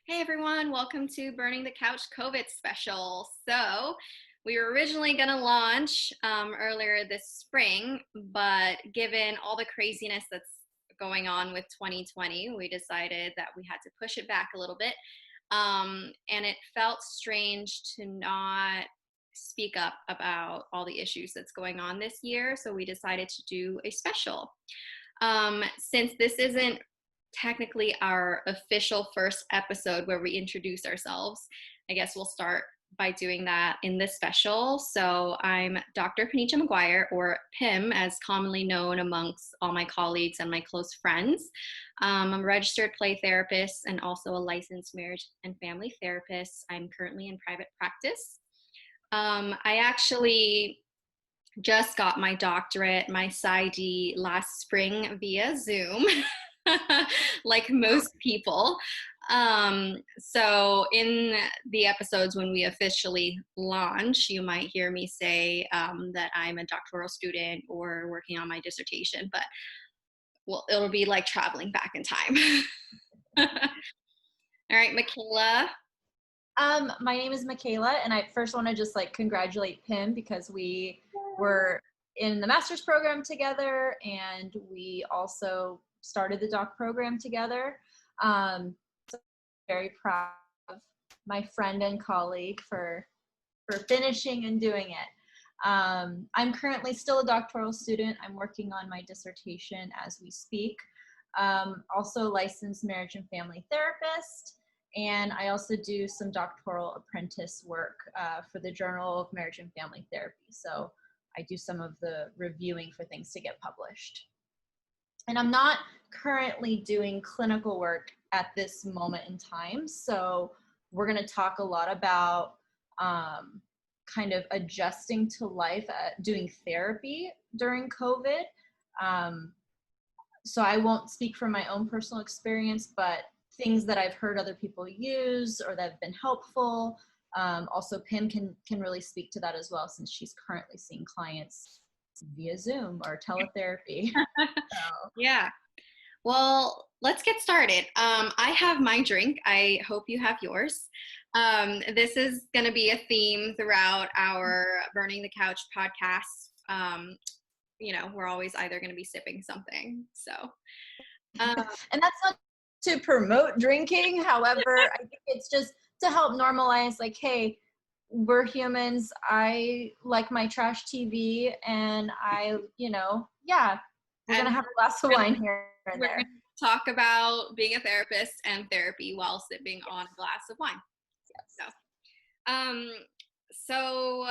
Hey everyone, welcome to Burning the Couch COVID Special. So, we were originally going to launch earlier this spring, but given all the craziness that's going on with 2020, we decided that we had to push it back a little bit. And it felt strange to not speak up about all the issues that's going on this year, so we decided to do a special. Since this isn't technically our official first episode where we introduce ourselves, I guess we'll start by doing that in this special. So I'm Dr. Pim Micaela, or Pim, as commonly known amongst all my colleagues and my close friends. I'm a registered play therapist and also a licensed marriage and family therapist. I'm currently in private practice. I actually just got my doctorate, my PsyD, last spring via Zoom. Like most people. So in the episodes when we officially launch, you might hear me say that I'm a doctoral student or working on my dissertation, but well, it'll be like traveling back in time. All right, Micaela. My name is Micaela, and I first want to just congratulate Pim because we were in the master's program together, and we also started the doc program together. So I'm very proud of my friend and colleague for finishing and doing it. I'm currently still a doctoral student. I'm working on my dissertation as we speak. Also licensed marriage and family therapist. And I also do some doctoral apprentice work for the Journal of Marriage and Family Therapy. So I do some of the reviewing for things to get published. And I'm not currently doing clinical work at this moment in time. So we're going to talk a lot about kind of adjusting to life, doing therapy during COVID. So I won't speak from my own personal experience, but things that I've heard other people use or that have been helpful. Also, Pim can really speak to that as well, since she's currently seeing clients via Zoom or teletherapy. So. Yeah. Well, let's get started. I have my drink. I hope you have yours. This is going to be a theme throughout our Burning the Couch podcast. We're always either going to be sipping something. So, and that's not to promote drinking. However, I think it's just to help normalize, hey, we're humans. I like my trash TV, and we're going to have a glass of wine here and there. We're going to talk about being a therapist and therapy while sipping on a glass of wine. Yes. So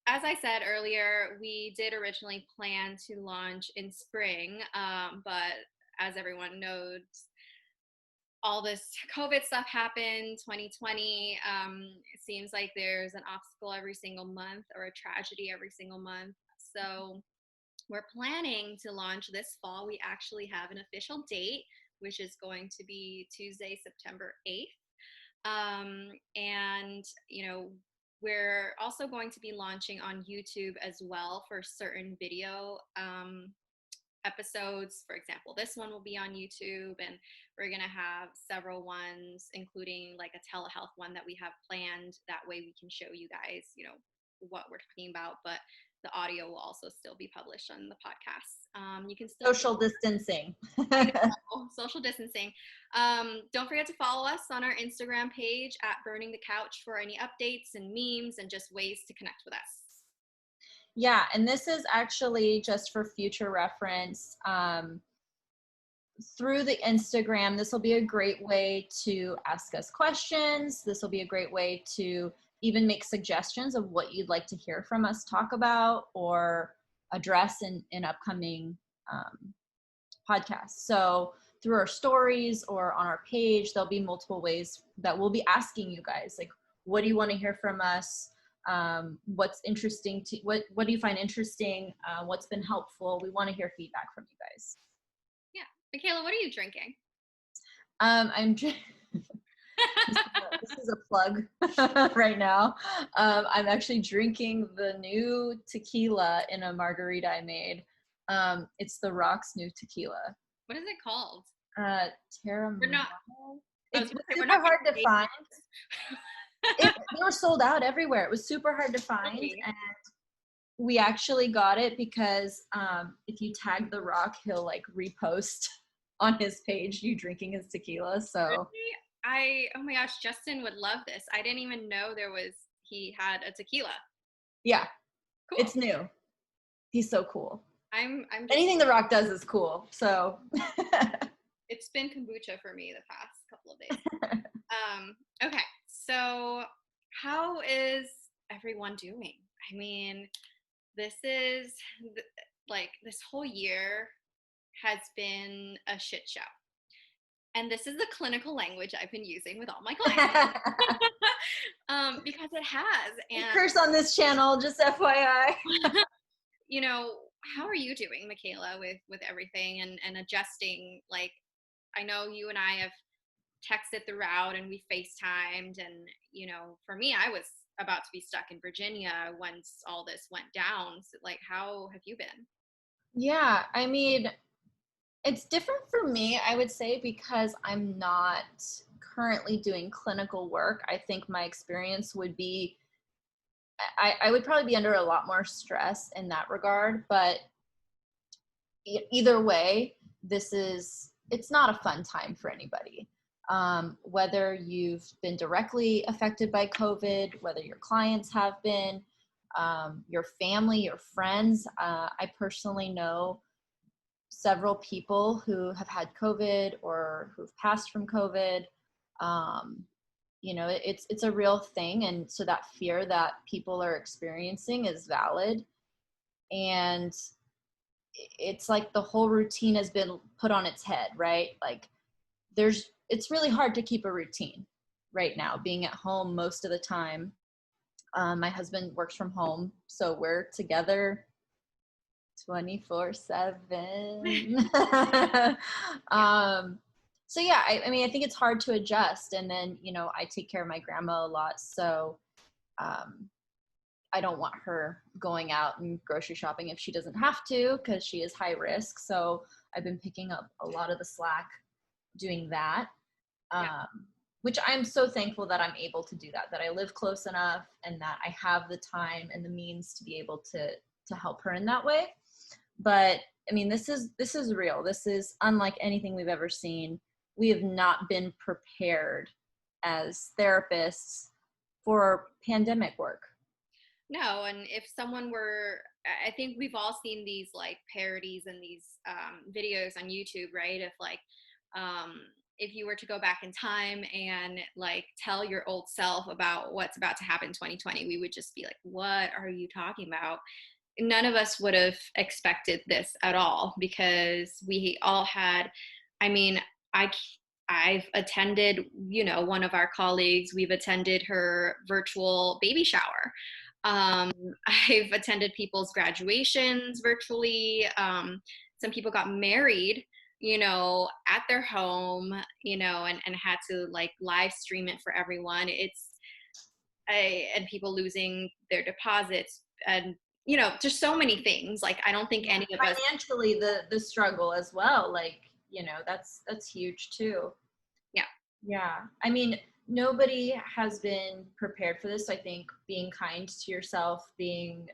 as I said earlier, we did originally plan to launch in spring, but as everyone knows, all this COVID stuff happened, 2020. It seems like there's an obstacle every single month or a tragedy every single month. So we're planning to launch this fall. We actually have an official date, which is going to be Tuesday, September 8th. And, we're also going to be launching on YouTube as well for certain video episodes. For example, this one will be on YouTube, and we're going to have several ones, including like a telehealth one that we have planned. That way we can show you guys, what we're talking about, but the audio will also still be published on the podcast. You can still social distancing. Social distancing. Don't forget to follow us on our Instagram page at Burning the Couch for any updates and memes and just ways to connect with us. Yeah, and this is actually just for future reference. Through the Instagram, this will be a great way to ask us questions. This will be a great way to even make suggestions of what you'd like to hear from us talk about or address in upcoming podcasts. So through our stories or on our page, there'll be multiple ways that we'll be asking you guys, what do you want to hear from us? What's interesting what do you find interesting? What's been helpful? We want to hear feedback from you guys. Yeah. Micaela, what are you drinking? I'm this is a plug right now. I'm actually drinking the new tequila in a margarita I made. It's the Rock's new tequila. What is it called? Terramano. I It was was gonna say, we're super not hard to getting find. They were sold out everywhere. It was super hard to find. really. And we actually got it because if you tag The Rock, he'll like repost on his page you drinking his tequila. So Oh my gosh, Justin would love this. I didn't even know he had a tequila. yeah, Cool. it's new. He's so cool. I'm just, Anything The Rock does is cool. So it's been kombucha for me the past couple of days. Okay, so how is everyone doing? I mean, this is this whole year has been a shit show. And this is the clinical language I've been using with all my clients. Because it has. And curse on this channel, just FYI. How are you doing, Micaela, with everything and adjusting? Like, I know you and I have texted throughout and we FaceTimed, and for me, I was about to be stuck in Virginia once all this went down. So, like, how have you been? Yeah, I mean, it's different for me, I would say, because I'm not currently doing clinical work. I think my experience would be, I would probably be under a lot more stress in that regard. But either way, it's not a fun time for anybody. Whether you've been directly affected by COVID, whether your clients have been, your family, your friends. I personally know several people who have had COVID or who've passed from COVID. It's a real thing. And so that fear that people are experiencing is valid. And it's like the whole routine has been put on its head, right? Like it's really hard to keep a routine right now, being at home most of the time. My husband works from home, so we're together 24/7. So yeah, I mean, I think it's hard to adjust. And then, I take care of my grandma a lot. So I don't want her going out and grocery shopping if she doesn't have to, because she is high risk. So I've been picking up a lot of the slack doing that. Yeah. Which I'm so thankful that I'm able to do that I live close enough and that I have the time and the means to be able to help her in that way. But I mean, this is real. This is unlike anything we've ever seen. We have not been prepared as therapists for pandemic work. No, and if someone I think we've all seen these like parodies and these videos on YouTube, right? If you were to go back in time and like tell your old self about what's about to happen in 2020, we would just be like, what are you talking about? None of us would have expected this at all, because we all had, I mean, I've attended, one of our colleagues, we've attended her virtual baby shower. I've attended people's graduations virtually. Some people got married, at their home, and had to like live stream it for everyone. And people losing their deposits, and just so many things. Like, I don't think any of us financially, the struggle as well. Like, that's huge too. Yeah. I mean, nobody has been prepared for this. I think being kind to yourself, being,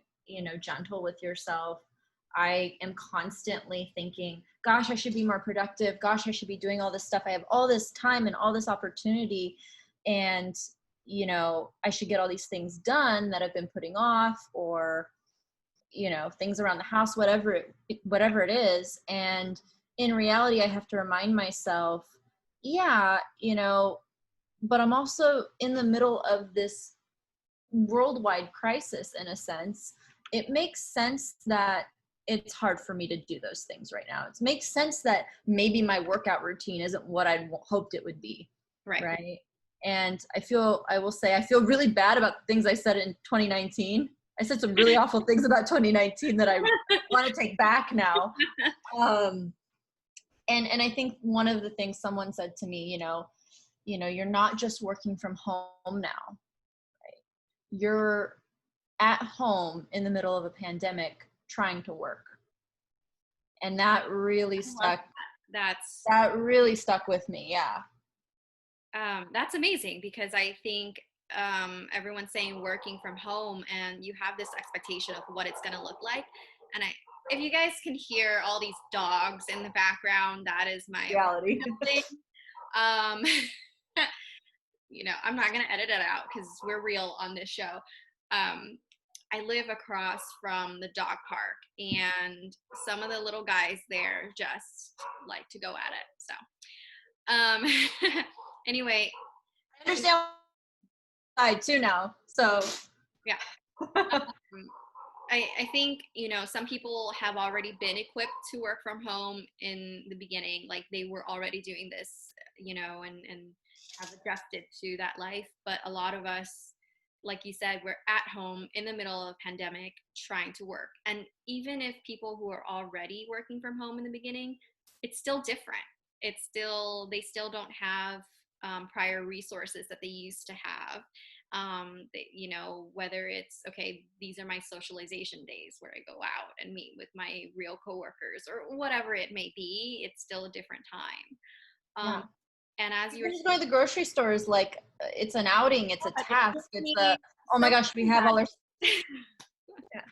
gentle with yourself. I am constantly thinking, gosh, I should be more productive. Gosh, I should be doing all this stuff. I have all this time and all this opportunity. And, I should get all these things done that I've been putting off, or, things around the house, whatever it is. And in reality, I have to remind myself, yeah, but I'm also in the middle of this worldwide crisis in a sense. It makes sense that it's hard for me to do those things right now. It makes sense that maybe my workout routine isn't what I hoped it would be. Right. And I feel really bad about the things I said in 2019. I said some really awful things about 2019 that I want to take back now. And I think one of the things someone said to me, you're not just working from home now, right? You're at home in the middle of a pandemic trying to work. And that really stuck. That really stuck with me. Yeah. That's amazing, because I think everyone's saying working from home, and you have this expectation of what it's going to look like. And if you guys can hear all these dogs in the background, that is my Reality. thing. Um, I'm not going to edit it out because we're real on this show. I live across from the dog park, and some of the little guys there just like to go at it. So, anyway, I understand why too now. So yeah. I think, some people have already been equipped to work from home in the beginning. Like, they were already doing this, and have adjusted to that life. But a lot of us, like you said, we're at home in the middle of a pandemic trying to work. And even if people who are already working from home in the beginning, it's still different. They still don't have prior resources that they used to have. Whether it's, okay, these are my socialization days where I go out and meet with my real coworkers, or whatever it may be, it's still a different time. yeah. And as Even just going to the grocery store is like, it's an outing, it's a task, it's oh my so gosh, we have all our yeah,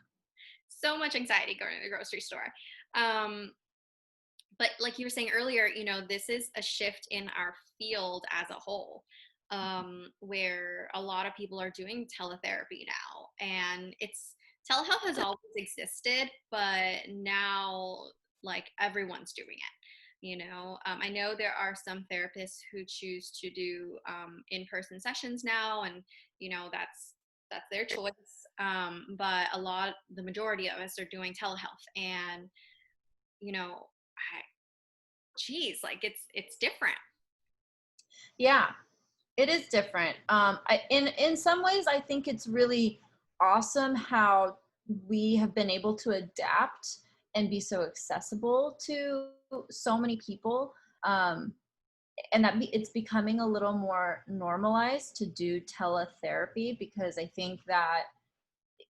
so much anxiety going to the grocery store. But like you were saying earlier, this is a shift in our field as a whole, where a lot of people are doing teletherapy now. And telehealth has always existed, but now, like, everyone's doing it. I know there are some therapists who choose to do in-person sessions now, and that's their choice. But the majority of us are doing telehealth, and like, it's different. Yeah, it is different. In some ways, I think it's really awesome how we have been able to adapt and be so accessible to so many people. And that it's becoming a little more normalized to do teletherapy, because I think that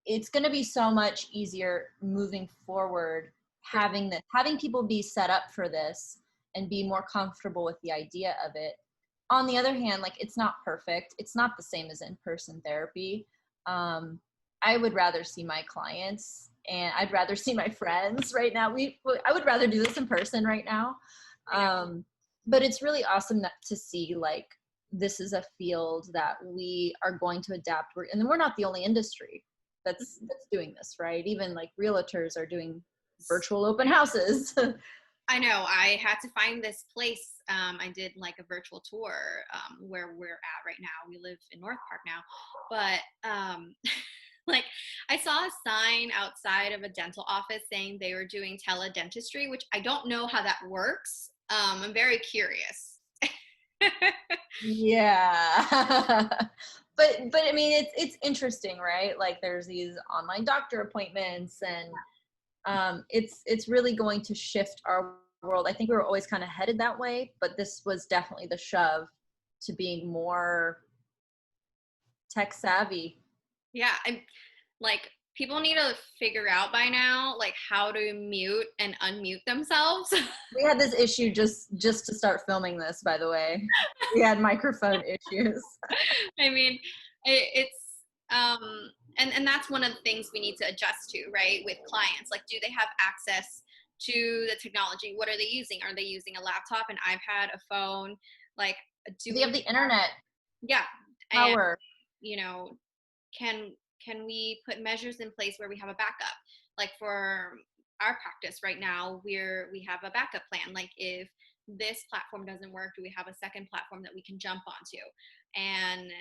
it's going to be so much easier moving forward, having people be set up for this and be more comfortable with the idea of it. On the other hand, like, it's not perfect. It's not the same as in-person therapy. I would rather see my clients, and I'd rather see my friends right now. I would rather do this in person right now. But it's really awesome to see, like, this is a field that we are going to adapt. And then we're not the only industry that's doing this, right? Even like realtors are doing virtual open houses. I know. I had to find this place. I did like a virtual tour where we're at right now. We live in North Park now, but like, I saw a sign outside of a dental office saying they were doing teledentistry, which I don't know how that works. I'm very curious. Yeah. But I mean, it's interesting, right? Like, there's these online doctor appointments, and it's really going to shift our world. I think we were always kind of headed that way, but this was definitely the shove to being more tech savvy. Yeah, I'm like, people need to figure out by now, like, how to mute and unmute themselves. We had this issue just to start filming this, by the way. We had microphone issues. I mean, it's and that's one of the things we need to adjust to, right? With clients, like, do they have access to the technology? What are they using? Are they using a laptop, an iPad, a phone? Like, Do they have the internet? Yeah. Power. And, can we put measures in place where we have a backup? Like, for our practice right now, we have a backup plan. Like, if this platform doesn't work, do we have a second platform that we can jump onto? And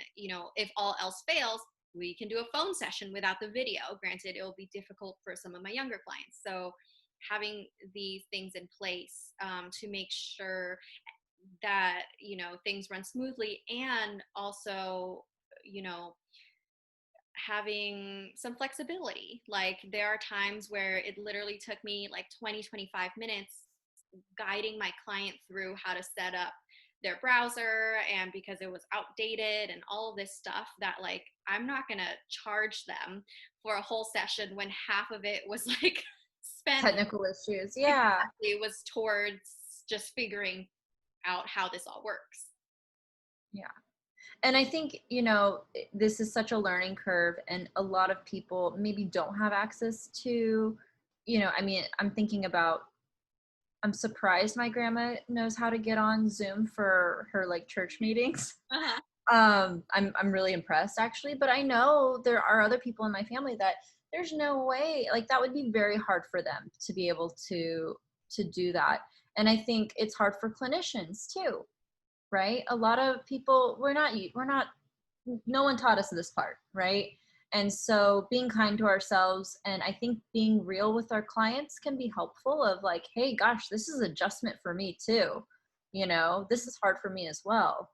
if all else fails, we can do a phone session without the video. Granted, it will be difficult for some of my younger clients. So having these things in place to make sure that things run smoothly, and also having some flexibility. Like, there are times where it literally took me like 20-25 minutes guiding my client through how to set up their browser, and because it was outdated and all of this stuff, that, like, I'm not gonna charge them for a whole session when half of it was like spent Technical issues. Yeah. it was towards just figuring out how this all works. Yeah. And I think, this is such a learning curve, and a lot of people maybe don't have access to, I'm thinking about, I'm surprised my grandma knows how to get on Zoom for her like church meetings. Uh-huh. I'm really impressed actually, but I know there are other people in my family that there's no way, like that would be very hard for them to be able to do that. And I think it's hard for clinicians too, right? A lot of people, no one taught us this part, right? And so being kind to ourselves, and I think being real with our clients can be helpful of like, hey, gosh, this is adjustment for me too. This is hard for me as well.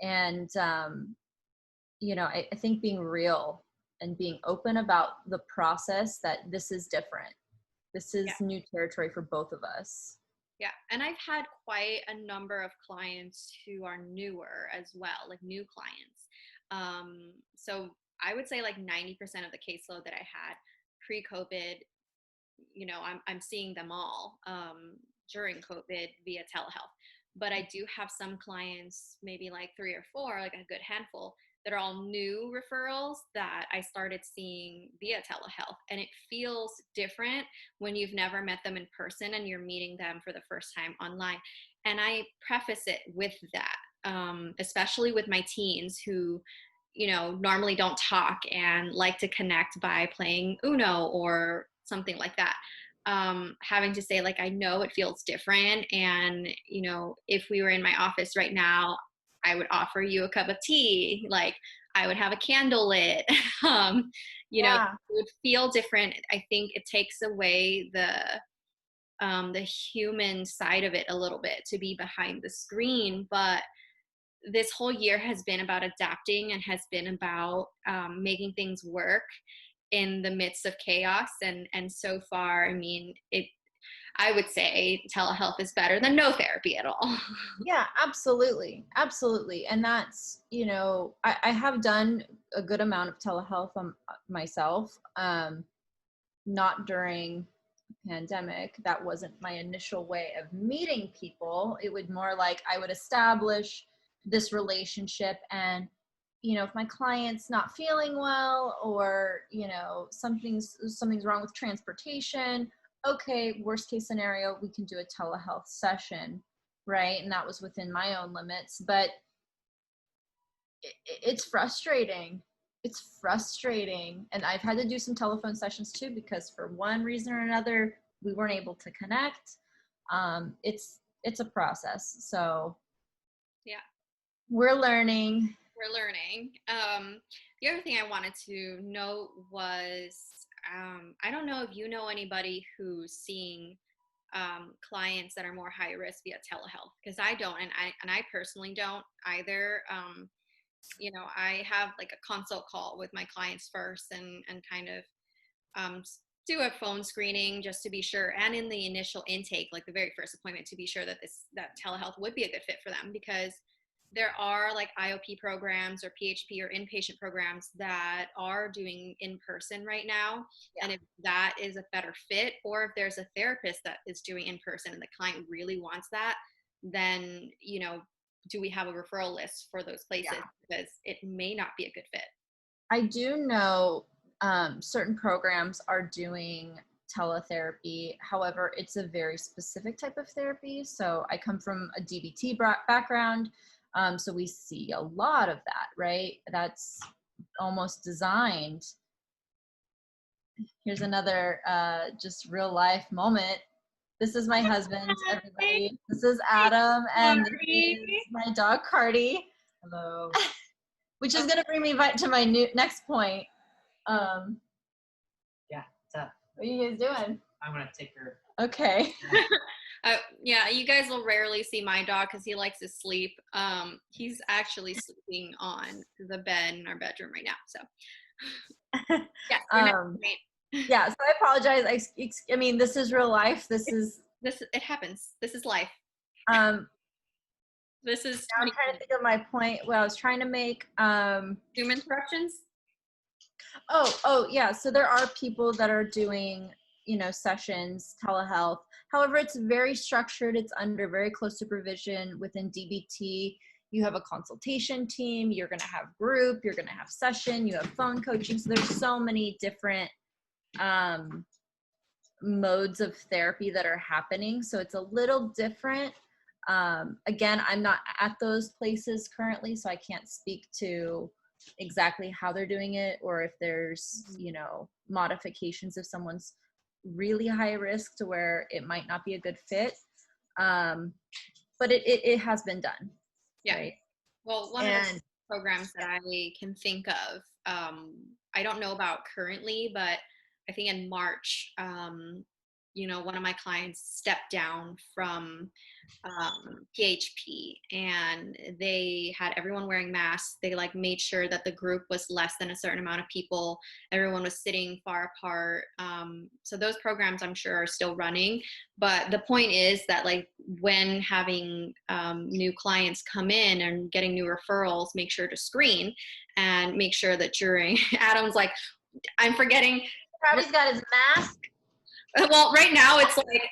And, I think being real and being open about the process, that this is different. This is new territory for both of us. Yeah. And I've had quite a number of clients who are newer as well, like new clients. So I would say like 90% of the caseload that I had pre-COVID, I'm seeing them all during COVID via telehealth. But I do have some clients, maybe like 3 or 4, like a good handful, that are all new referrals that I started seeing via telehealth. And it feels different when you've never met them in person and you're meeting them for the first time online. And I preface it with that, especially with my teens who, normally don't talk and like to connect by playing Uno or something like that. Having to say, like, I know it feels different. And, if we were in my office right now, I would offer you a cup of tea. Like, I would have a candle lit. It would feel different. I think it takes away the human side of it a little bit to be behind the screen. But this whole year has been about adapting and has been about making things work in the midst of chaos. And so far, I would say telehealth is better than no therapy at all. Yeah, absolutely. Absolutely. And that's, I have done a good amount of telehealth myself, not during the pandemic. That wasn't my initial way of meeting people. It would more like I would establish this relationship, and if my client's not feeling well, or something's wrong with transportation, okay, worst case scenario, we can do a telehealth session, right? And that was within my own limits. But it's frustrating. It's frustrating. And I've had to do some telephone sessions too, because for one reason or another, we weren't able to connect. It's a process. So yeah, we're learning. The other thing I wanted to note was, I don't know if you know anybody who's seeing clients that are more high risk via telehealth, because I don't, and I personally don't either. I have like a consult call with my clients first, and kind of do a phone screening just to be sure, and in the initial intake, like the very first appointment, to be sure that that telehealth would be a good fit for them, because there are like IOP programs or PHP or inpatient programs that are doing in person right now. Yeah. And if that is a better fit, or if there's a therapist that is doing in person and the client really wants that, then, do we have a referral list for those places? Yeah. Because it may not be a good fit. I do know certain programs are doing teletherapy. However, it's a very specific type of therapy. So I come from a DBT background. So we see a lot of that, right? That's almost designed. Here's another just real life moment. This is my husband, everybody. This is Adam, and this is my dog, Cardi. Hello. Which is going to bring me to my next point. Yeah, what's up? What are you guys doing? I'm going to take her. Okay. Yeah, you guys will rarely see my dog because he likes to sleep. He's actually sleeping on the bed in our bedroom right now. So, yeah. So I apologize. I mean, this is real life. It happens. This is life. This is. I'm trying to think of my point. What I was trying to make. Zoom interruptions. Oh, yeah. So there are people that are doing, sessions, telehealth. However, it's very structured. It's under very close supervision within DBT. you have a consultation team, you're going to have group, you're going to have session, you have phone coaching. So there's so many different modes of therapy that are happening. So it's a little different. Again, I'm not at those places currently, so I can't speak to exactly how they're doing it, or if there's, you know, modifications if someone's really high risk to where it might not be a good fit. But it has been done. Yeah. Right? Well, one of the programs that I can think of, I don't know about currently, but I think in March, you know, one of my clients stepped down from PHP, and they had everyone wearing masks. They like made sure that the group was less than a certain amount of people. Everyone was sitting far apart. So those programs I'm sure are still running, but the point is that like when having new clients come in and getting new referrals, make sure to screen and make sure that during Adam's like, I'm forgetting. Travis got his mask. Well, right now it's like,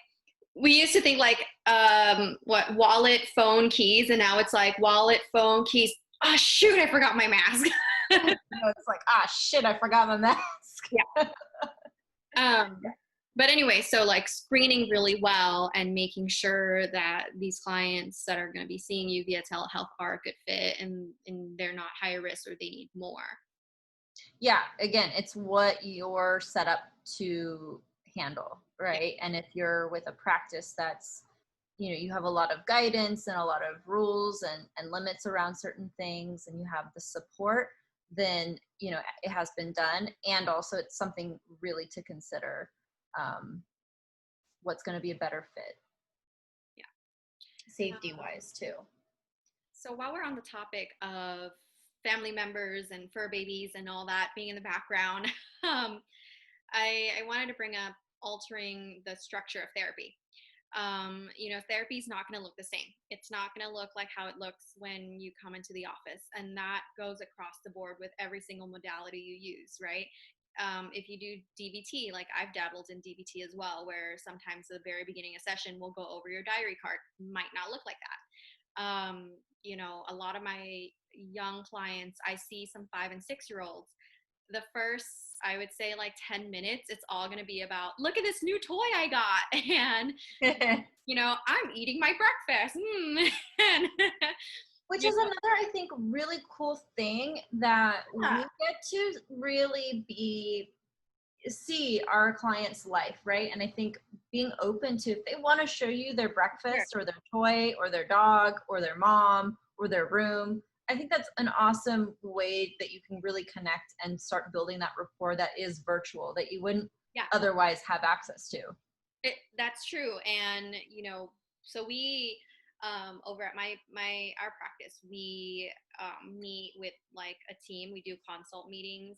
we used to think like, what, wallet, phone, keys, and now it's like wallet, phone, keys. Oh shoot, I forgot my mask. It's like, shit, I forgot my mask. Yeah. But anyway, so like screening really well and making sure that these clients that are going to be seeing you via telehealth are a good fit, and they're not high risk or they need more. Yeah, again, it's what you're set up to handle, right? And if you're with a practice that's, you know, you have a lot of guidance and a lot of rules and limits around certain things, and you have the support, then, you know, it has been done. And also it's something really to consider, what's going to be a better fit. Yeah. Safety wise too. So while we're on the topic of family members and fur babies and all that being in the background, I wanted to bring up altering the structure of therapy. You know, therapy is not going to look the same. It's not going to look like how it looks when you come into the office. And that goes across the board with every single modality you use, right? If you do DBT, like I've dabbled in DBT as well, where sometimes at the very beginning of session, we'll go over your diary card. Might not look like that. You know, a lot of my young clients, I see some 5 and 6 year olds. The first, I would say like 10 minutes, it's all going to be about, look at this new toy I got. And, you know, I'm eating my breakfast. Which is another, I think, really cool thing that we get to really see our clients' life, right? And I think being open to, if they want to show you their breakfast or their toy or their dog or their mom or their room, I think that's an awesome way that you can really connect and start building that rapport that is virtual, that you wouldn't otherwise have access to. That's true. And, you know, so we, over at our practice, we meet with like a team. We do consult meetings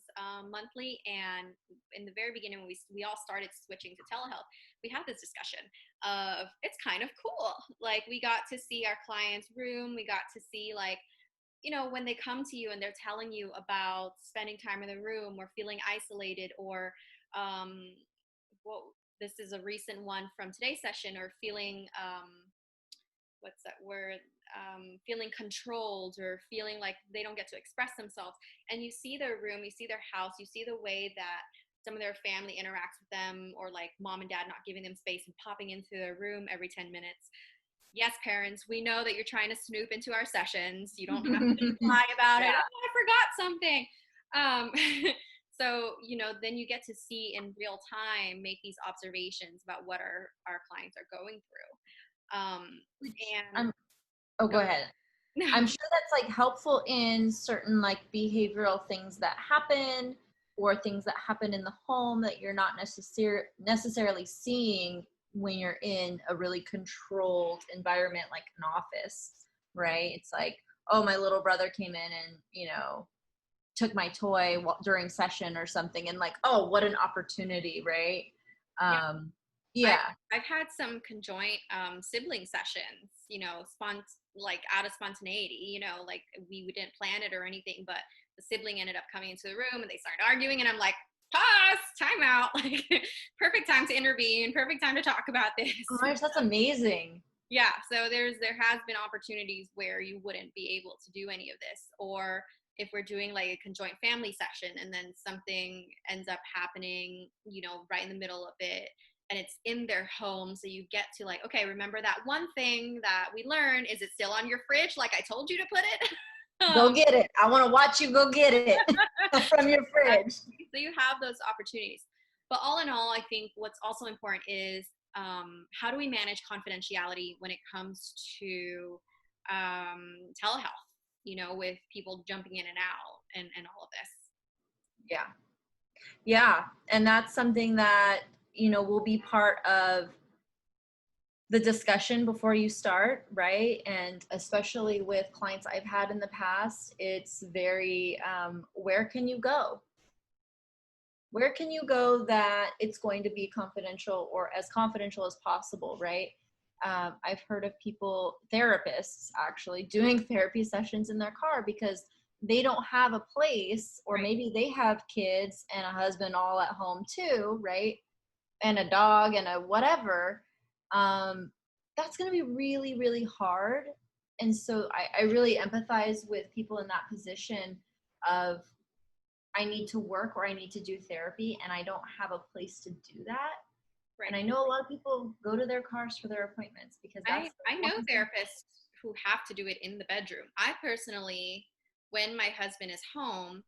monthly. And in the very beginning, when we all started switching to telehealth, we had this discussion of, it's kind of cool. Like we got to see our client's room. We got to see like, you know, when they come to you and they're telling you about spending time in the room or feeling isolated, or well, this is a recent one from today's session, or feeling, what's that word? Feeling controlled or feeling like they don't get to express themselves. And you see their room, you see their house, you see the way that some of their family interacts with them, or like mom and dad not giving them space and popping into their room every 10 minutes. Yes, parents, we know that you're trying to snoop into our sessions. You don't have to lie about it. Oh, I forgot something. So, you know, then you get to see in real time, make these observations about what our clients are going through. Go ahead. I'm sure that's like helpful in certain like behavioral things that happen, or things that happen in the home that you're not necessarily seeing when you're in a really controlled environment like an office, right? It's like, oh, my little brother came in and, you know, took my toy during session or something, and like, oh, what an opportunity, right? I've had some conjoint sibling sessions, you know, like out of spontaneity, you know, like we didn't plan it or anything, but the sibling ended up coming into the room and they started arguing, and I'm like, pause, time out, like perfect time to intervene, perfect time to talk about this. Oh my gosh, that's amazing. Yeah, so there has been opportunities where you wouldn't be able to do any of this, or if we're doing like a conjoined family session and then something ends up happening, right in the middle of it, and it's in their home, so you get to like, okay, remember that one thing that we learned, is it still on your fridge like I told you to put it? Go get it. I want to watch you go get it from your fridge. So you have those opportunities. But all in all, I think what's also important is how do we manage confidentiality when it comes to telehealth, with people jumping in and out and all of this. Yeah. Yeah. And that's something that, will be part of the discussion before you start, right? And especially with clients I've had in the past, it's very, where can you go? Where can you go that it's going to be confidential or as confidential as possible, right? I've heard of therapists actually doing therapy sessions in their car because they don't have a place, or maybe they have kids and a husband all at home too, right? And a dog and a whatever. That's going to be really, really hard. And so I really empathize with people in that position of, I need to work or I need to do therapy and I don't have a place to do that. Right. And I know a lot of people go to their cars for their appointments because that's I know therapists who have to do it in the bedroom. I personally, when my husband is home,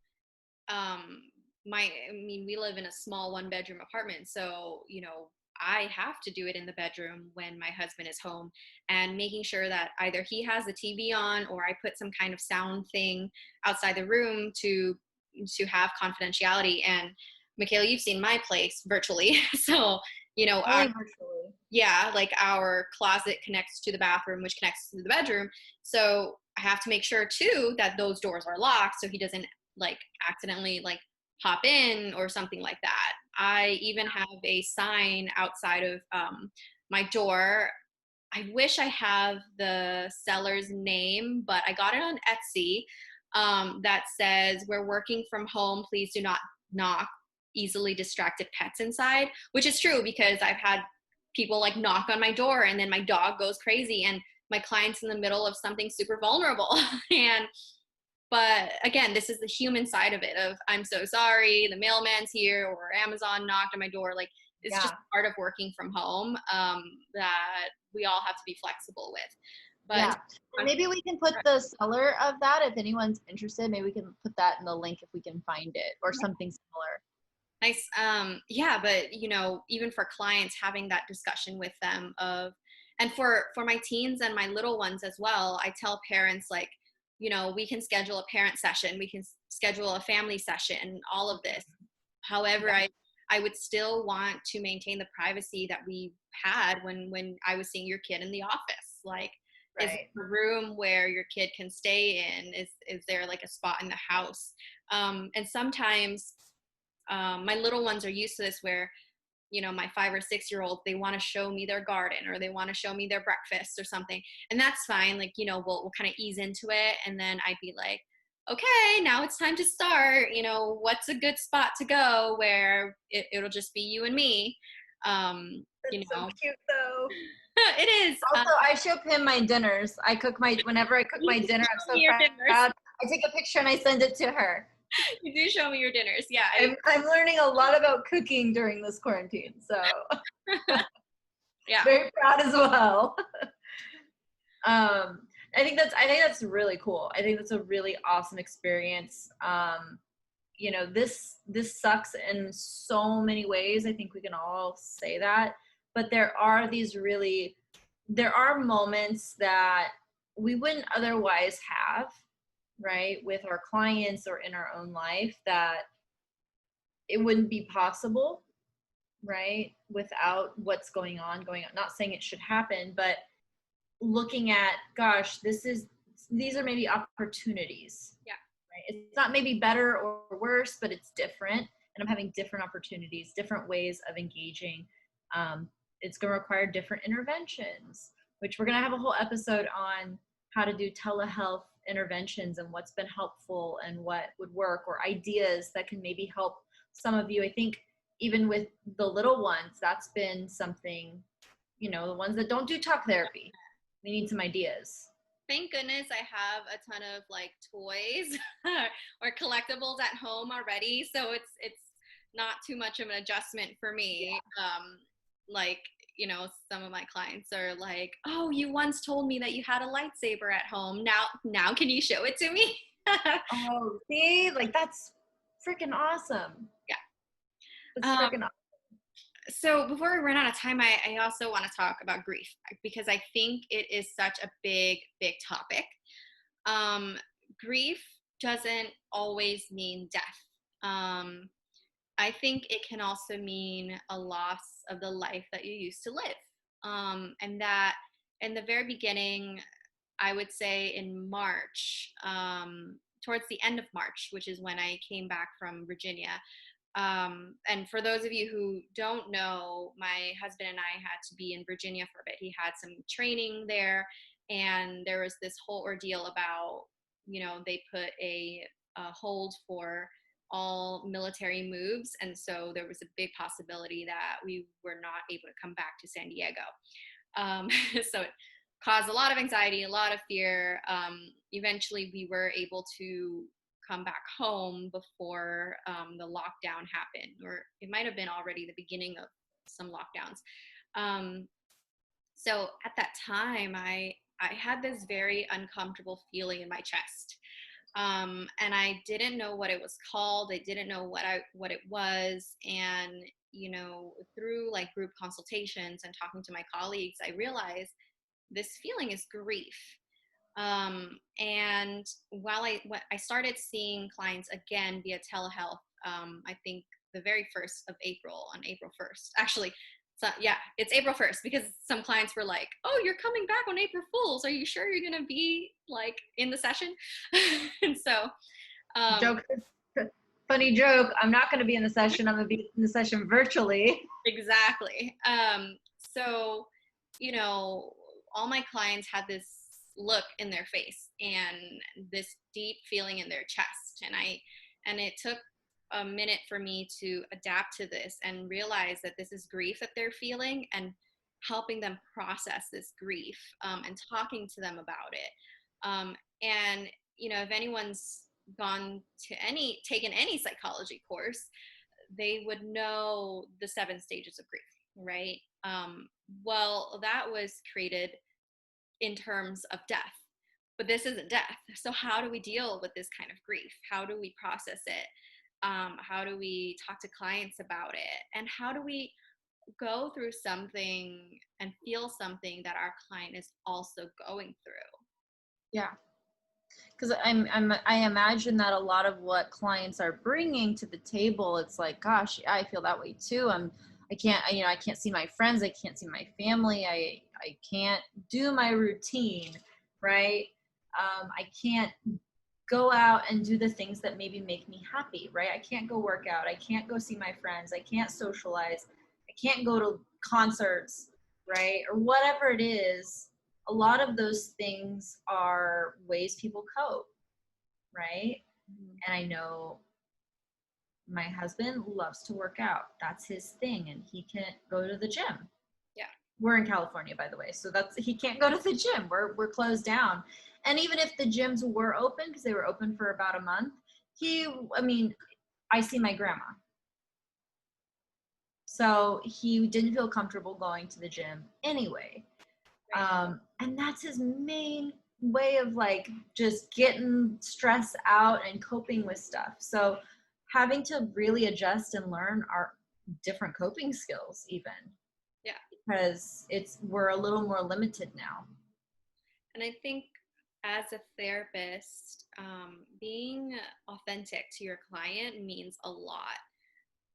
we live in a small 1-bedroom apartment, so I have to do it in the bedroom when my husband is home, and making sure that either he has the TV on or I put some kind of sound thing outside the room to have confidentiality. And Micaela, you've seen my place virtually, so virtually. Yeah, like our closet connects to the bathroom, which connects to the bedroom. So I have to make sure too that those doors are locked so he doesn't like accidentally like hop in or something like that. I even have a sign outside of my door. I wish I have the seller's name, but I got it on Etsy, that says, "We're working from home. Please do not knock. Easily distracted pets inside," which is true because I've had people like knock on my door and then my dog goes crazy and my client's in the middle of something super vulnerable. But again, this is the human side of it of, I'm so sorry, the mailman's here or Amazon knocked on my door. Like, it's just part of working from home, that we all have to be flexible with. But maybe we can put the seller of that, if anyone's interested, maybe we can put that in the link if we can find it or something similar. Nice. But even for clients, having that discussion with them and for my teens and my little ones as well, I tell parents like, we can schedule a parent session, we can schedule a family session, all of this. However, I would still want to maintain the privacy that we had when I was seeing your kid in the office. Like, is there a room where your kid can stay in? Is there like a spot in the house? And sometimes my little ones are used to this where, my 5 or 6-year-olds, they want to show me their garden or they want to show me their breakfast or something. And that's fine. Like, we'll kind of ease into it. And then I'd be like, okay, now it's time to start. What's a good spot to go where it'll just be you and me? That's so cute though. It is. Also, I show Pim my dinners. Whenever I cook my dinner, I'm so proud. I take a picture and I send it to her. You do show me your dinners. Yeah. I'm learning a lot about cooking during this quarantine, so yeah. Very proud as well. I think that's really cool. I think that's a really awesome experience. This sucks in so many ways. I think we can all say that, but there are moments that we wouldn't otherwise have, right, with our clients or in our own life, that it wouldn't be possible, right, without what's going on. Not saying it should happen, but looking at, gosh, these are maybe opportunities. Yeah. Right? It's not maybe better or worse, but it's different. And I'm having different opportunities, different ways of engaging. It's going to require different interventions, which we're going to have a whole episode on how to do telehealth interventions and what's been helpful and what would work, or ideas that can maybe help some of you. I think even with the little ones, that's been something, the ones that don't do talk therapy, We need some ideas. Thank goodness I have a ton of like toys or collectibles at home already, so it's not too much of an adjustment for me. Like, some of my clients are like, "Oh, you once told me that you had a lightsaber at home. Now can you show it to me?" Oh, see, like that's freaking awesome. Yeah. That's freaking awesome. So before we run out of time, I also want to talk about grief because I think it is such a big, big topic. Grief doesn't always mean death. I think it can also mean a loss of the life that you used to live. And that in the very beginning, I would say in March, towards the end of March, which is when I came back from Virginia. And for those of you who don't know, my husband and I had to be in Virginia for a bit. He had some training there, and there was this whole ordeal about, they put a hold for all military moves. And so there was a big possibility that we were not able to come back to San Diego. So it caused a lot of anxiety, a lot of fear. Eventually, we were able to come back home before the lockdown happened, or it might have been already the beginning of some lockdowns. So at that time, I had this very uncomfortable feeling in my chest. And I didn't know what it was called. I didn't know what it was. And, through like group consultations and talking to my colleagues, I realized this feeling is grief. And while I started seeing clients again via telehealth, I think the very first of April, on April 1st, actually, so yeah, it's April 1st, because some clients were like, "Oh, you're coming back on April Fools. Are you sure you're going to be like in the session?" And so, Joke, funny joke. I'm not going to be in the session. I'm going to be in the session virtually. Exactly. So, all my clients had this look in their face and this deep feeling in their chest. And it took a minute for me to adapt to this and realize that this is grief that they're feeling, and helping them process this grief, and talking to them about it. And, if anyone's taken any psychology course, they would know the 7 stages of grief, right? Well, that was created in terms of death, but this isn't death. So how do we deal with this kind of grief? How do we process it? How do we talk to clients about it? And how do we go through something and feel something that our client is also going through? Yeah. Because I imagine that a lot of what clients are bringing to the table, it's like, gosh, I feel that way too. I can't see my friends. I can't see my family. I can't do my routine, right? I can't go out and do the things that maybe make me happy, right? I can't go work out. I can't go see my friends. I can't socialize. I can't go to concerts, right? Or whatever it is. A lot of those things are ways people cope, right? Mm-hmm. And I know my husband loves to work out. That's his thing, and he can't go to the gym. Yeah. We're in California, by the way, so he can't go to the gym. We're closed down. And even if the gyms were open, because they were open for about a month, I see my grandma. So he didn't feel comfortable going to the gym anyway. And that's his main way of like just getting stress out and coping with stuff. So having to really adjust and learn our different coping skills even. Yeah. Because we're a little more limited now. And I think as a therapist, being authentic to your client means a lot.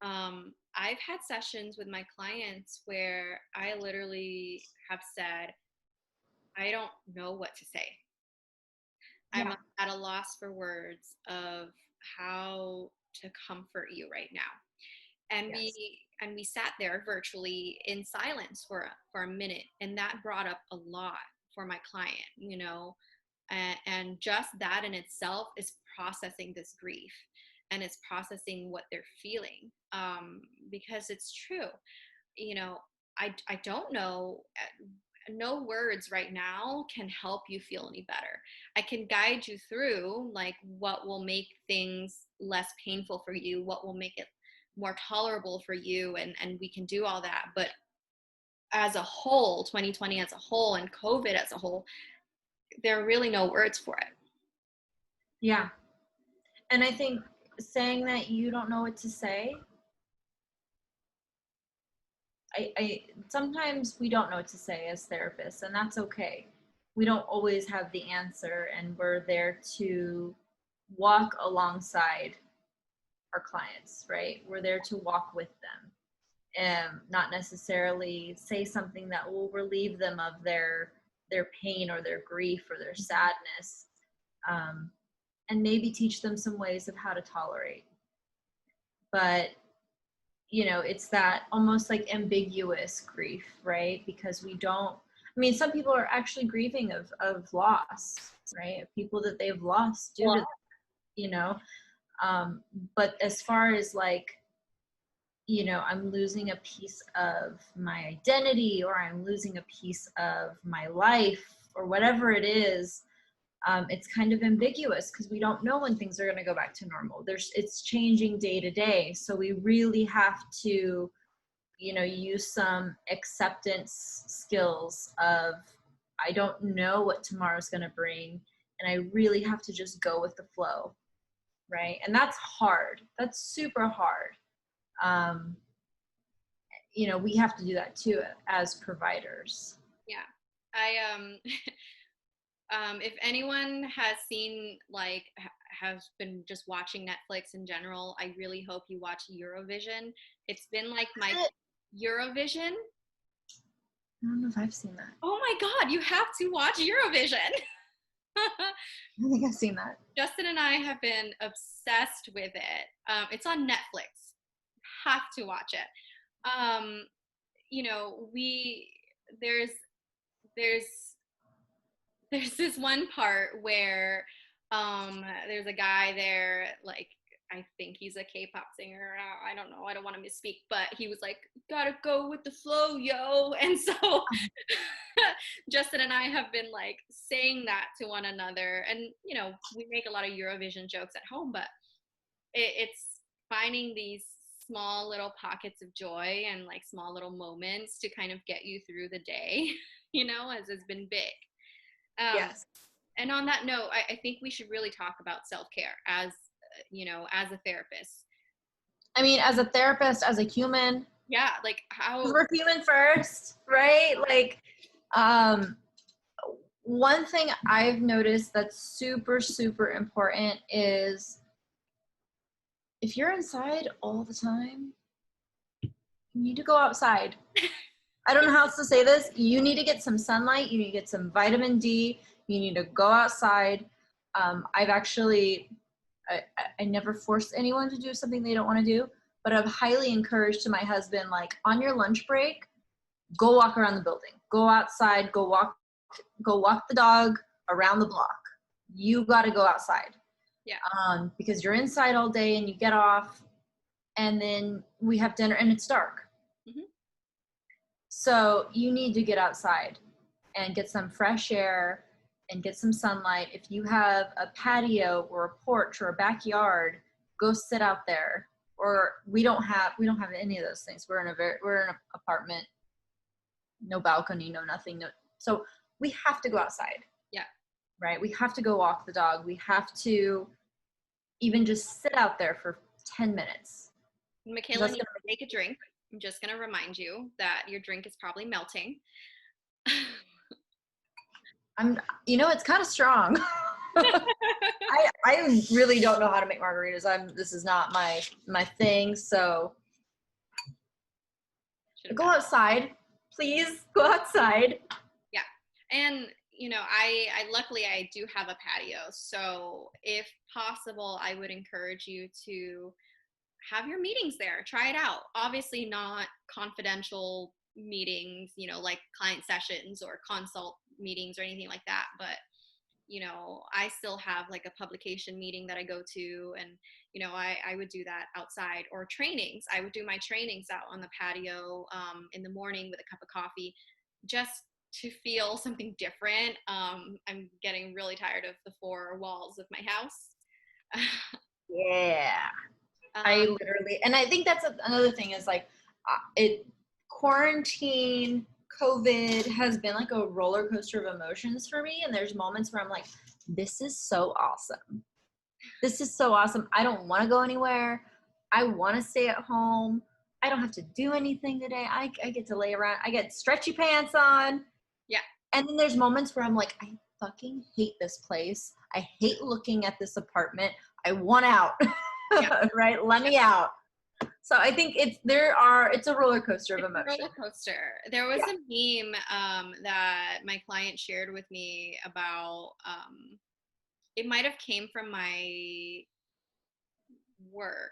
I've had sessions with my clients where I literally have said, I don't know what to say. Yeah. I'm at a loss for words of how to comfort you right now. And yes. we sat there virtually in silence for a minute, and that brought up a lot for my client, and just that in itself is processing this grief, and it's processing what they're feeling, because it's true. I don't know no words right now can help you feel any better. I can guide you through like what will make things less painful for you, what will make it more tolerable for you, and we can do all that. But as a whole, 2020 as a whole and COVID as a whole, there are really no words for it. Yeah. And I think saying that you don't know what to say, I sometimes we don't know what to say as therapists, and that's okay. We don't always have the answer, and we're there to walk alongside our clients, right? We're there to walk with them and not necessarily say something that will relieve them of their pain or their grief or their sadness, and maybe teach them some ways of how to tolerate. But it's that almost like ambiguous grief, right? Because some people are actually grieving of loss, right? People that they've lost due to, but as far as like, I'm losing a piece of my identity, or I'm losing a piece of my life, or whatever it is, it's kind of ambiguous because we don't know when things are going to go back to normal. It's changing day to day. So we really have to, use some acceptance skills of, I don't know what tomorrow's going to bring, and I really have to just go with the flow, right? And that's hard. That's super hard. We have to do that too as providers. Yeah. If anyone has seen, like, has been just watching Netflix in general, I really hope you watch Eurovision. It's been like my Eurovision. I don't know if I've seen that. Oh my God, you have to watch Eurovision. I think I've seen that. Justin and I have been obsessed with it. It's on Netflix. Have to watch it. There's this one part where there's a guy there, like, I think he's a K-pop singer. I don't know. I don't want to misspeak, but he was like, gotta go with the flow, yo. And so Justin and I have been like saying that to one another. And, we make a lot of Eurovision jokes at home, but it's finding these small little pockets of joy and like small little moments to kind of get you through the day, as it's been big. Yes. And on that note, I think we should really talk about self-care as a therapist. I mean, as a therapist, as a human. Yeah, like how we're human first, right? Like, one thing I've noticed that's super, super important is if you're inside all the time, you need to go outside. I don't know how else to say this. You need to get some sunlight. You need to get some vitamin D. You need to go outside. I've actually, I never force anyone to do something they don't want to do, but I've highly encouraged to my husband, like, on your lunch break, go walk around the building. Go outside. Go walk the dog around the block. You got to go outside. Yeah. Because you're inside all day and you get off, and then we have dinner and it's dark. Mm-hmm. So you need to get outside and get some fresh air and get some sunlight. If you have a patio or a porch or a backyard, go sit out there. Or we don't have any of those things. We're in an apartment, no balcony, no nothing. So we have to go outside. Yeah. Right? We have to go walk the dog. We have to even just sit out there for 10 minutes. Micaela needs to make a drink. I'm just going to remind you that your drink is probably melting. It's kind of strong. I really don't know how to make margaritas. This is not my thing. So go outside, please go outside. Yeah. And, I luckily I do have a patio. So if possible, I would encourage you to have your meetings there. Try it out. Obviously not confidential meetings, like client sessions or consult meetings or anything like that. But, I still have like a publication meeting that I go to, and, I would do that outside. Or trainings. I would do my trainings out on the patio in the morning with a cup of coffee, just to feel something different. I'm getting really tired of the four walls of my house. Yeah. I literally, and I think that's another thing is like, quarantine, COVID has been like a roller coaster of emotions for me. And there's moments where I'm like, this is so awesome. This is so awesome. I don't want to go anywhere. I want to stay at home. I don't have to do anything today. I get to lay around. I get stretchy pants on. Yeah. And then there's moments where I'm like, I fucking hate this place. I hate looking at this apartment. I want out. Yeah. Right? Let me out. So I think it's a roller coaster of emotion. Roller coaster. There was a meme that my client shared with me about, it might have came from my work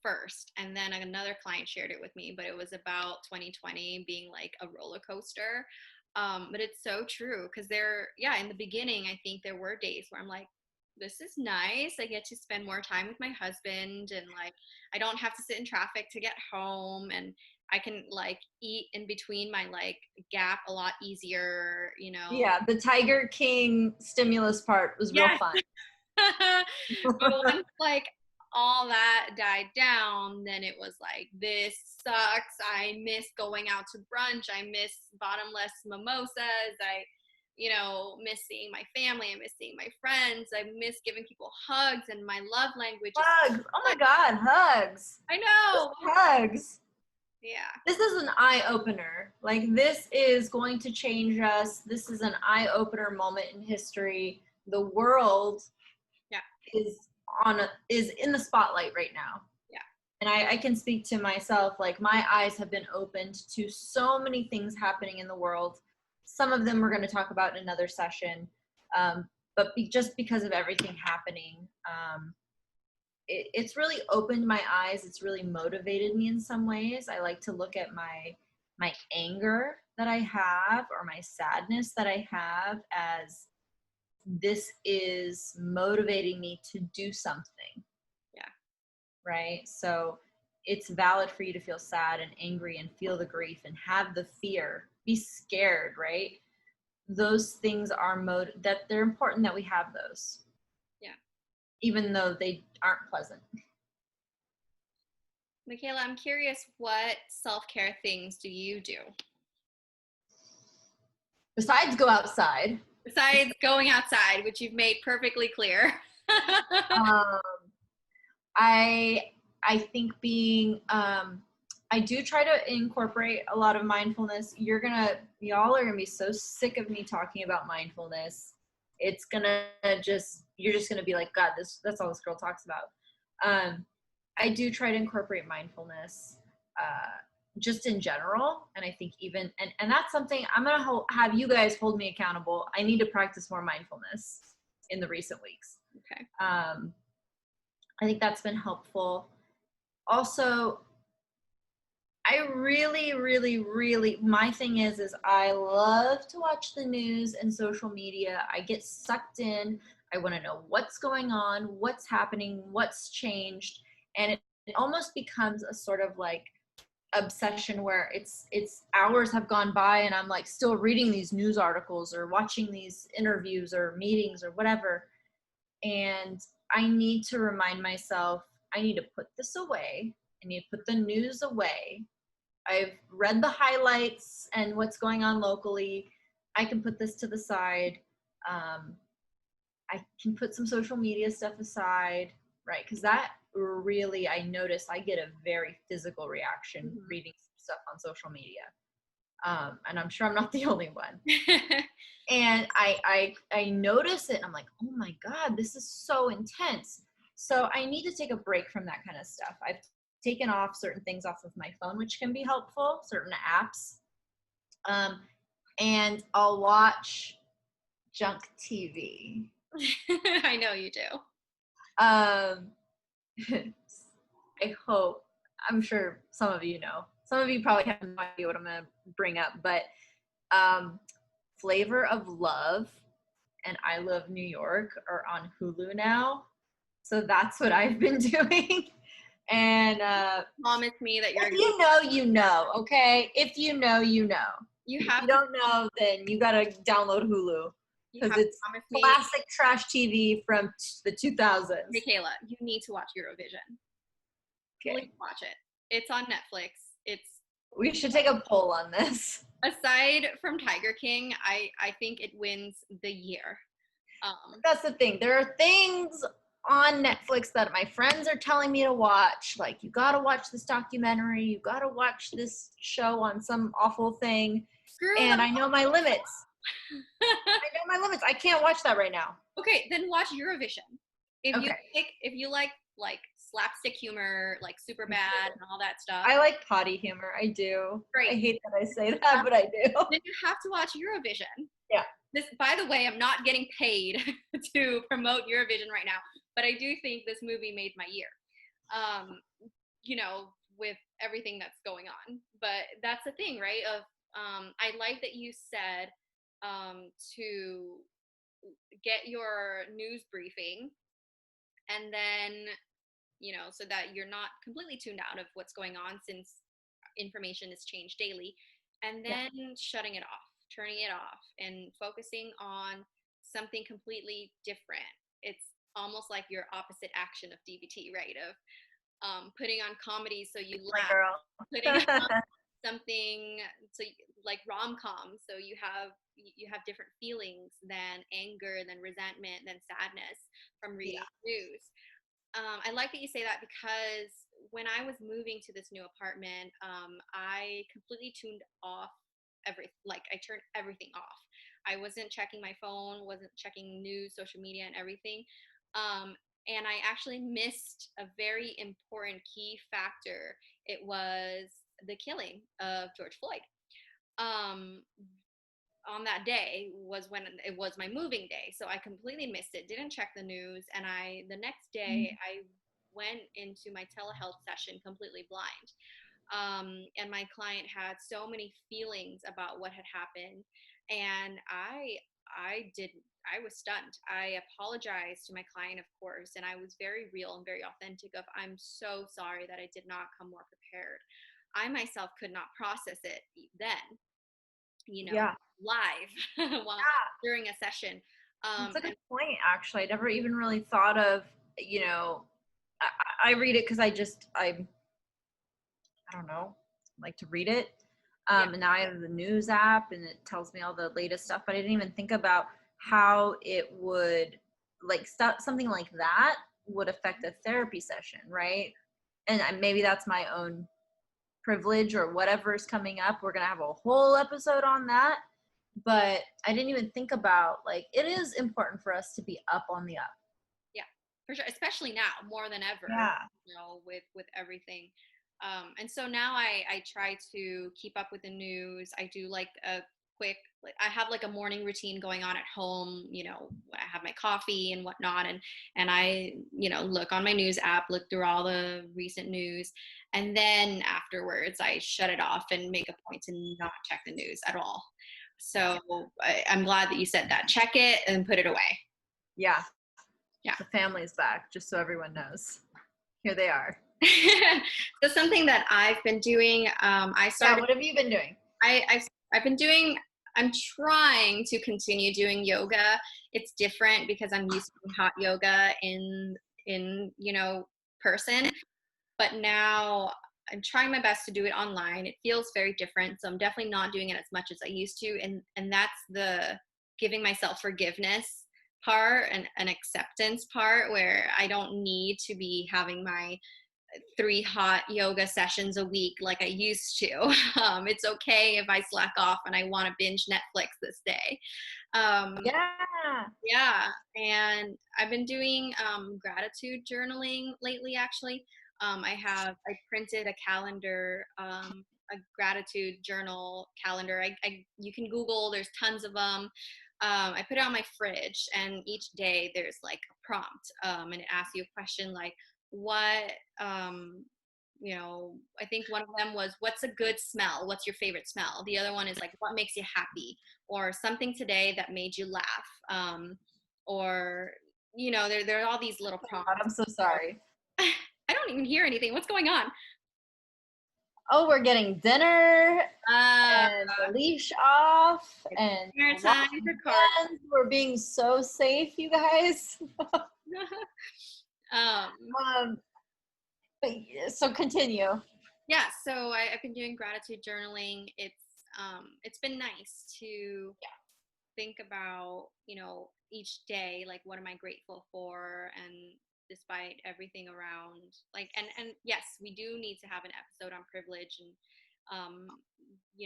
first, and then another client shared it with me, but it was about 2020 being like a roller coaster. But it's so true, because in the beginning, I think there were days where I'm like, this is nice. I get to spend more time with my husband, and like, I don't have to sit in traffic to get home, and I can like eat in between my like gap a lot easier, you know? Yeah. The Tiger King stimulus part was real fun. But once like all that died down, then it was like, this sucks. I miss going out to brunch. I miss bottomless mimosas. I miss seeing my family. I miss seeing my friends. I miss giving people hugs, and my love language is hugs. Oh my God, hugs. I know. Just hugs. Yeah. This is an eye-opener. Like, this is going to change us. This is an eye-opener moment in history. The world is in the spotlight right now. Yeah. And I can speak to myself, like, my eyes have been opened to so many things happening in the world. Some of them we're going to talk about in another session. But just because of everything happening, it's really opened my eyes. It's really motivated me in some ways. I like to look at my anger that I have, or my sadness that I have, as this is motivating me to do something. Yeah. Right? So it's valid for you to feel sad and angry and feel the grief and have the fear, be scared, right? Those things are that they're important that we have those. Yeah. Even though they aren't pleasant. Micaela, I'm curious, what self-care things do you do? Besides go outside. Besides going outside, which you've made perfectly clear. I think I do try to incorporate a lot of mindfulness. Y'all are gonna be so sick of me talking about mindfulness. It's gonna you're just gonna be like, God, that's all this girl talks about. I do try to incorporate mindfulness, just in general. And I think and that's something I'm going to have you guys hold me accountable. I need to practice more mindfulness in the recent weeks. Okay. I think that's been helpful. Also, I really, really, really, my thing is I love to watch the news and social media. I get sucked in. I want to know what's going on, what's happening, what's changed. And it almost becomes a sort of like obsession where it's hours have gone by and I'm like still reading these news articles or watching these interviews or meetings or whatever. And I need to remind myself, I need to put this away. I need to put the news away. I've read the highlights and what's going on locally. I can put this to the side. I can put some social media stuff aside, right? Because that really, I noticed I get a very physical reaction reading stuff on social media. And I'm sure I'm not the only one. And I notice it and I'm like, oh my God, this is so intense. So I need to take a break from that kind of stuff. I've taken off certain things off of my phone, which can be helpful, certain apps. And I'll watch junk TV. I know you do. I hope, I'm sure some of you know. Some of you probably have no idea what I'm going to bring up, but Flavor of Love and I Love New York are on Hulu now. So that's what I've been doing. And promise me that you're if you know, okay? If you know, you know. You If have you to, don't know, then you gotta download Hulu you because have to it's promise me, classic trash TV from the 2000s. Michaela, you need to watch Eurovision. Okay. Please watch it. It's on Netflix. It's We should take a poll on this. aside from Tiger King, I think it wins the year. That's the thing. There are things on Netflix that my friends are telling me to watch. Like, you gotta watch this documentary. You gotta watch this show on some awful thing. Screw And them. I know my limits. I can't watch that right now. Okay, then watch Eurovision. If Okay. you like slapstick humor, like Super Bad and all that stuff. I like potty humor. I do. Great. I hate that I say that, but I do. Then you have to watch Eurovision. Yeah. This, by the way, I'm not getting paid to promote Eurovision right now, but I do think this movie made my year. You know, with everything that's going on. But that's the thing, right? I like that you said to get your news briefing and then, you know, so that you're not completely tuned out of what's going on since information is changed daily, and then shutting it off, turning it off, and focusing on something completely different. It's almost like your opposite action of DBT, right? Of putting on comedy so you laugh, Girl. putting on something so like rom-com, so you have different feelings than anger, than resentment, than sadness from reading news. I like that you say that because when I was moving to this new apartment, I completely tuned off I turned everything off. I wasn't checking my phone, wasn't checking news, social media, and everything. And I actually missed a very important key factor. It was the killing of George Floyd. On that day was when it was my moving day, so I completely missed it, didn't check the news, and the next day I went into my telehealth session completely blind. And my client had so many feelings about what had happened, and I was stunned. I apologized to my client, of course, and I was very real and very authentic of, I'm so sorry that I did not come more prepared. I myself could not process it then, you know, live while during a session. That's a good point, actually. I never even really thought of, you know, I read it because I don't know, like to read it. And now I have the news app and it tells me all the latest stuff, but I didn't even think about how it would, like, something like that would affect a therapy session, right? And maybe that's my own privilege or whatever's coming up. We're going to have a whole episode on that. But I didn't even think about, like, it is important for us to be up on the up. Yeah, for sure. Especially now, more than ever, you know, with everything. And so now I try to keep up with the news. I do like a quick, I have like a morning routine going on at home, you know, I have my coffee and whatnot. And I, you know, look on my news app, look through all the recent news. And then afterwards I shut it off and make a point to not check the news at all. So I'm glad that you said that. Check it and put it away. Yeah. The family's back, just so everyone knows. Here they are. So something that I've been doing, I started. What have you been doing? I'm trying to continue doing yoga. It's different because I'm used to hot yoga in you know, person, but now I'm trying my best to do it online. It feels very different, so I'm definitely not doing it as much as I used to, and that's the giving myself forgiveness part and an acceptance part, where I don't need to be having my 3 hot yoga sessions a week like I used to. It's okay if I slack off and I want to binge Netflix this day. Yeah, and I've been doing gratitude journaling lately, actually. I printed a calendar, a gratitude journal calendar. You can Google, there's tons of them. I put it on my fridge, and each day there's like a prompt, and it asks you a question like, what, you know, I think one of them was, what's a good smell? What's your favorite smell? The other one is like, what makes you happy? Or something today that made you laugh. Or, you know, there are all these little prompts. I'm so sorry. I don't even hear anything. What's going on? oh, we're getting dinner Uh, and the leash off and dinner time washing for carb. hands. We're being so safe, you guys. um, But so continue. yeah, so I've been doing gratitude journaling. It's been nice to think about, each day, like what am I grateful for, and despite everything around, like, and yes, we do need to have an episode on privilege, and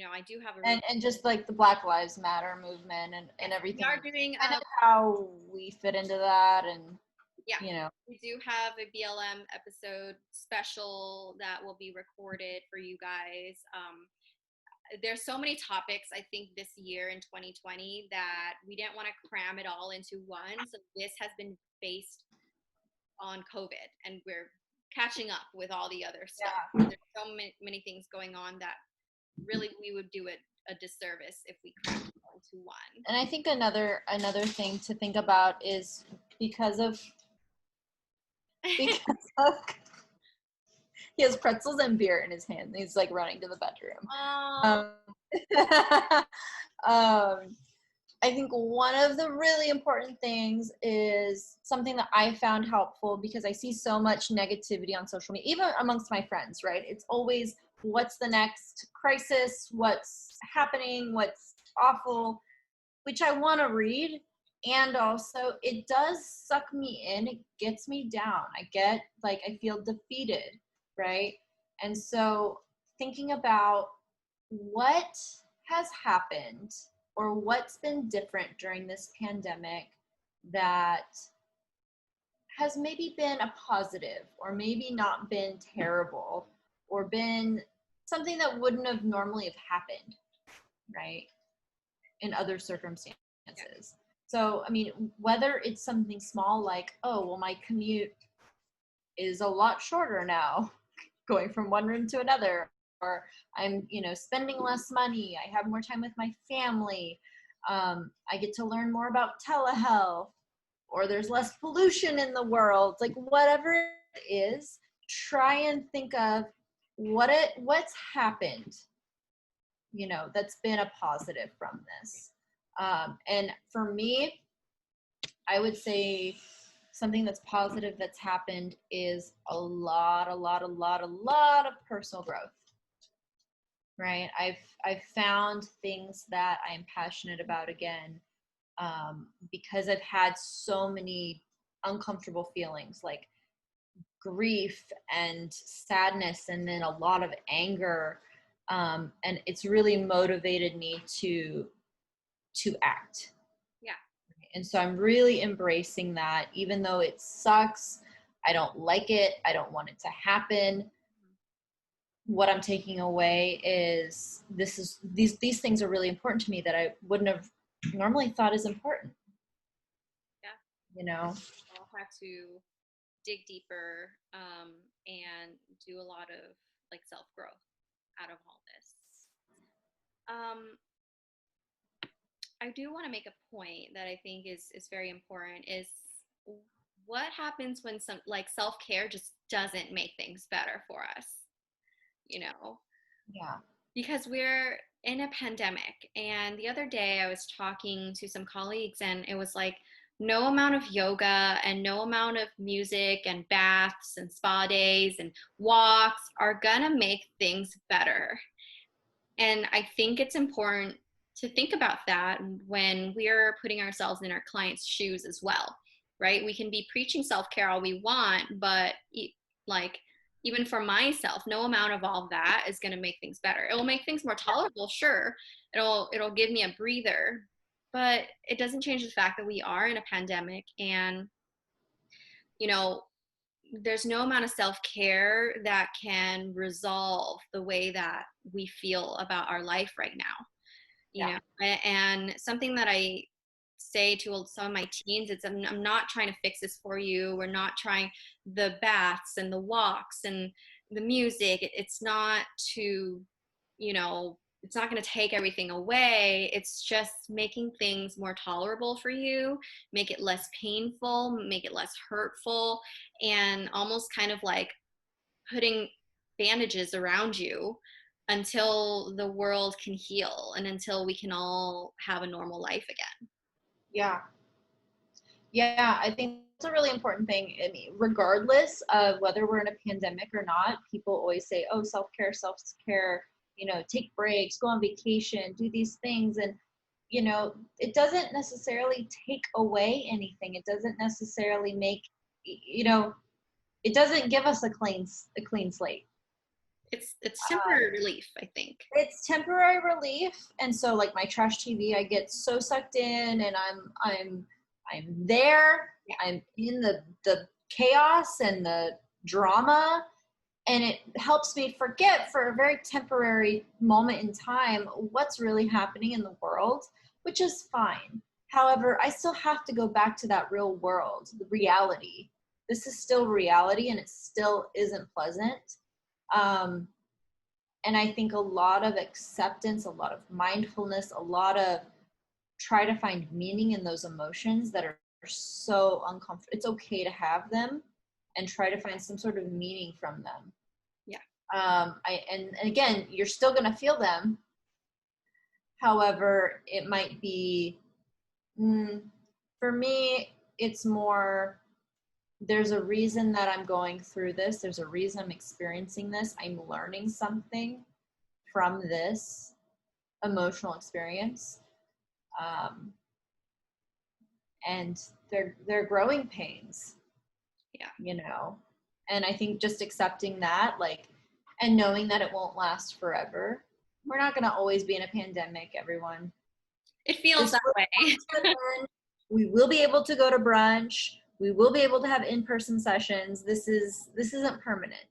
I do have a And just like the Black Lives Matter movement and everything. we are doing kind of how we fit into that, and we do have a BLM episode special that will be recorded for you guys. There's so many topics, I think, this year in 2020 that we didn't want to cram it all into one. So this has been based on COVID, and we're catching up with all the other stuff. Yeah. There's so many things going on that really we would do it a disservice if we crammed it all into one. And I think another thing to think about is because of he has pretzels and beer in his hand. He's like running to the bedroom. I think one of the really important things is something that I found helpful, because I see so much negativity on social media, even amongst my friends, right? It's always what's the next crisis, what's happening, what's awful, which I want to read. And also it does suck me in. It gets me down. I feel defeated, right? And so thinking about what has happened or what's been different during this pandemic that has maybe been a positive, or maybe not been terrible, or been something that wouldn't have normally have happened, right, in other circumstances. Yeah. So, I mean, whether it's something small like, oh, well, my commute is a lot shorter now, going from one room to another, or I'm, spending less money, I have more time with my family, I get to learn more about telehealth, or there's less pollution in the world, like whatever it is, try and think of what's happened, that's been a positive from this. And for me, I would say something that's positive that's happened is a lot of personal growth. Right? I've found things that I'm passionate about again, because I've had so many uncomfortable feelings, like grief and sadness, and then a lot of anger, and it's really motivated me to act. Yeah. And so I'm really embracing that, even though it sucks. I don't like it. I don't want it to happen. What I'm taking away is these things are really important to me that I wouldn't have normally thought is important. Yeah. I'll have to dig deeper, and do a lot of like self-growth out of all this. I do want to make a point that I think is very important, is what happens when some like self-care just doesn't make things better for us, Yeah. Because we're in a pandemic. And the other day I was talking to some colleagues, and it was like, no amount of yoga and no amount of music and baths and spa days and walks are gonna make things better. And I think it's important to think about that when we're putting ourselves in our clients' shoes as well, right? We can be preaching self-care all we want, but like, even for myself, no amount of all that is going to make things better. It will make things more tolerable, sure. It'll give me a breather, but it doesn't change the fact that we are in a pandemic, and there's no amount of self-care that can resolve the way that we feel about our life right now. And something that I say to some of my teens, it's I'm not trying to fix this for you. We're not trying the baths and the walks and the music. It's not to, it's not going to take everything away. It's just making things more tolerable for you, make it less painful, make it less hurtful, and almost kind of like putting bandages around you until the world can heal and until we can all have a normal life again. Yeah, I think that's a really important thing. I mean, regardless of whether we're in a pandemic or not, people always say, oh, self-care, take breaks, go on vacation, do these things. And, it doesn't necessarily take away anything. It doesn't necessarily make, it doesn't give us a clean slate. It's temporary relief, I think. It's temporary relief. And so like my trash TV, I get so sucked in and I'm there. Yeah. I'm in the chaos and the drama, and it helps me forget for a very temporary moment in time what's really happening in the world, which is fine. However, I still have to go back to that real world, the reality. This is still reality, and it still isn't pleasant. And I think a lot of acceptance, a lot of mindfulness, a lot of try to find meaning in those emotions that are so uncomfortable. It's okay to have them, and try to find some sort of meaning from them. Yeah. And again, you're still going to feel them. However, it might be, for me, it's more, there's a reason that I'm going through this. There's a reason I'm experiencing this. I'm learning something from this emotional experience. And they're growing pains. Yeah. And I think just accepting that, and knowing that it won't last forever. We're not going to always be in a pandemic, everyone. It feels that way. We will be able to go to brunch. We will be able to have in-person sessions. This isn't permanent,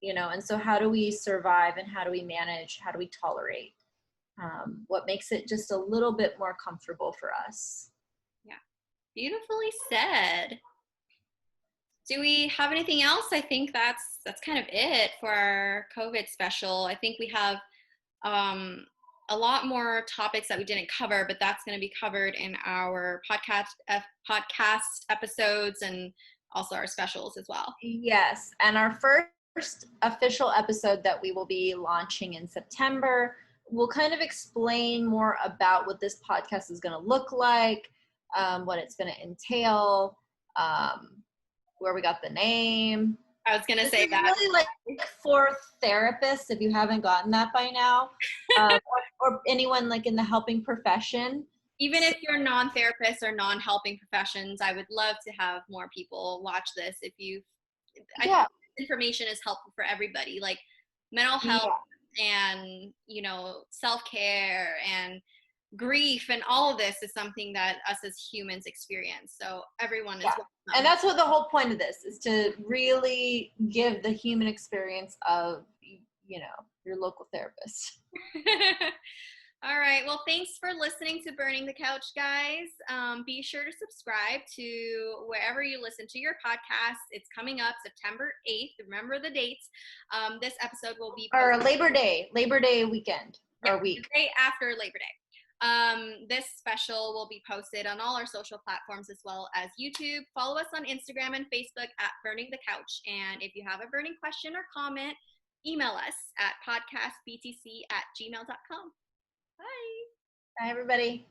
and so how do we survive, and how do we manage? How do we tolerate? What makes it just a little bit more comfortable for us? Yeah. Beautifully said. Do we have anything else? I think that's kind of it for our COVID special. I think we have a lot more topics that we didn't cover, but that's going to be covered in our podcast episodes and also our specials as well. Yes, and our first official episode that we will be launching in September, we'll kind of explain more about what this podcast is going to look like, what it's going to entail, where we got the name. I was going to say that. Really like for therapists, if you haven't gotten that by now, or anyone like in the helping profession. Even if you're non-therapists or non-helping professions, I would love to have more people watch this. I think information is helpful for everybody, like mental health and, self-care and grief, and all of this is something that us as humans experience. So everyone is welcome. And that's what the whole point of this is, to really give the human experience of, your local therapist. All right. Well, thanks for listening to Burning the Couch, guys. Be sure to subscribe to wherever you listen to your podcast. It's coming up September 8th. Remember the dates. This episode will be or Labor Day weekend or week. The day after Labor Day. This special will be posted on all our social platforms as well as YouTube. Follow us on Instagram and Facebook at Burning the Couch. And if you have a burning question or comment, email us at podcastbtc@gmail.com. Bye. Bye, everybody.